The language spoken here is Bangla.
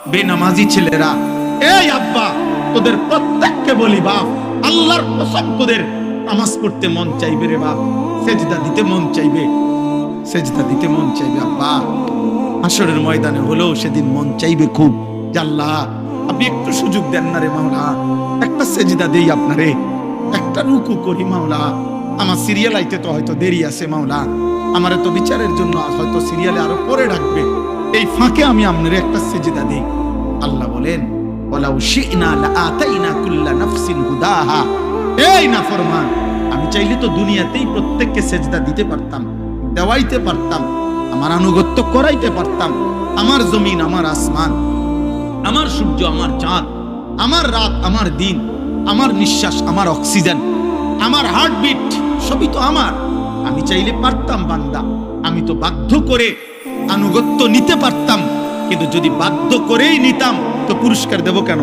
বেনামাজি ছেলেরা, এই আব্বা, তোদের প্রত্যেককে বলি বাপ, আল্লাহর কসম তোদের নামাজ পড়তে মন চাইবে রে বাপ, সেজদা দিতে মন চাইবে, সেজদা দিতে মন চাইবে আব্বা। হাসরের ময়দানে হলেও সেদিন মন চাইবে খুব, আল্লাহ আপনি একটু সুযোগ দেন না রে মাওলা, একটা সেজদা দেই আপনারে, একটা রুকু করি মাওলা। আমার সিরিয়াল আইতে তো হয়তো দেরি আছে মাওলা, আমারে তো বিচারের জন্য হয়তো সিরিয়ালে আরো পরে ডাকবে, এই ফাঁকে আমি আপনারে একটা সেজদা দেই। আল্লাহ বলেন, ওয়ালাউ শি'না লাআতাইনা কুল্লা নাফসিন হুদাহা। এই নাফরমান, আমি চাইলে তো দুনিয়াতেই প্রত্যেককে সেজদা দিতে পারতাম, দেওয়াইতে পারতাম, আমার আনুগত্য করাইতে পারতাম। আমার জমিন, আমার আসমান, আমার সূর্য, আমার চাঁদ, আমার রাত, আমার দিন, আমার নিঃশ্বাস, আমার অক্সিজেন, আমার হার্টবিট, সবই তো আমার। আমি চাইলে পারতাম বান্দা, আমি তো বাধ্য করে আনুগত্য নিতে পারতাম, কিন্তু যদি বাধ্য করেই নিতাম তো পুরস্কার দেব কেন?